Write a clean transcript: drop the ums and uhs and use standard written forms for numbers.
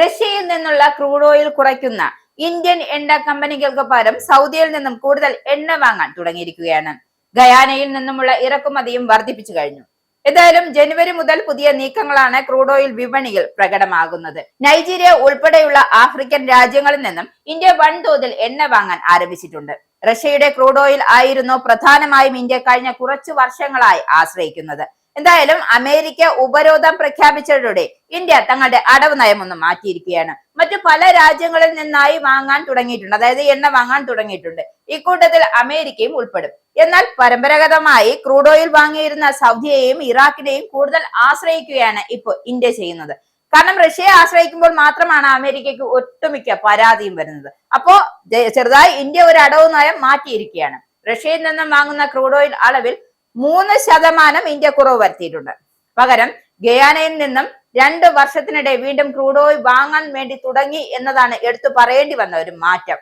റഷ്യയിൽ നിന്നുള്ള crude oil കുറയ്ക്കുന്ന ഇന്ത്യൻ എണ്ണ കമ്പനികൾക്ക് പകരം സൗദിയിൽ നിന്നും കൂടുതൽ എണ്ണ വാങ്ങാൻ തുടങ്ങിയിരിക്കുകയാണ്. ഗയാനയിൽ നിന്നുമുള്ള ഇറക്കുമതിയും വർദ്ധിപ്പിച്ചു കഴിഞ്ഞു. ഏതായാലും ജനുവരി മുതൽ പുതിയ നീക്കങ്ങളാണ് ക്രൂഡ് ഓയിൽ വിപണിയിൽ പ്രകടമാകുന്നത്. നൈജീരിയ ഉൾപ്പെടെയുള്ള ആഫ്രിക്കൻ രാജ്യങ്ങളിൽ നിന്നും ഇന്ത്യ വൻതോതിൽ എണ്ണ വാങ്ങാൻ ആരംഭിച്ചിട്ടുണ്ട്. റഷ്യയുടെ ക്രൂഡ് ഓയിൽ ആയിരുന്നു പ്രധാനമായും ഇന്ത്യ കഴിഞ്ഞ കുറച്ചു വർഷങ്ങളായി ആശ്രയിക്കുന്നത്. എന്തായാലും അമേരിക്ക ഉപരോധം പ്രഖ്യാപിച്ചതോടെ ഇന്ത്യ തങ്ങളുടെ അടവ് നയമൊന്നും മാറ്റിയിരിക്കുകയാണ്. മറ്റു പല രാജ്യങ്ങളിൽ നിന്നായി വാങ്ങാൻ തുടങ്ങിയിട്ടുണ്ട്, അതായത് എണ്ണ വാങ്ങാൻ തുടങ്ങിയിട്ടുണ്ട്. ഇക്കൂട്ടത്തിൽ അമേരിക്കയും ഉൾപ്പെടും. എന്നാൽ പരമ്പരാഗതമായി ക്രൂഡ് ഓയിൽ വാങ്ങിയിരുന്ന സൗദിയെയും ഇറാഖിനെയും കൂടുതൽ ആശ്രയിക്കുകയാണ് ഇപ്പോൾ ഇന്ത്യ ചെയ്യുന്നത്. കാരണം റഷ്യയെ ആശ്രയിക്കുമ്പോൾ മാത്രമാണ് അമേരിക്കയ്ക്ക് ഒട്ടുമിക്ക പരാതിയും വരുന്നത്. അപ്പോ ചെറുതായി ഇന്ത്യ ഒരു അടവ് നയം മാറ്റിയിരിക്കുകയാണ്. റഷ്യയിൽ നിന്നും വാങ്ങുന്ന ക്രൂഡ് ഓയിൽ അളവിൽ 3% ഇന്ത്യ കുറവ് വരുത്തിയിട്ടുണ്ട്. പകരം ഗയാനയിൽ നിന്നും 2 വർഷത്തിനിടെ വീണ്ടും ക്രൂഡ് ഓയിൽ വാങ്ങാൻ വേണ്ടി തുടങ്ങി എന്നതാണ് എടുത്തു പറയേണ്ടി വന്ന ഒരു മാറ്റം.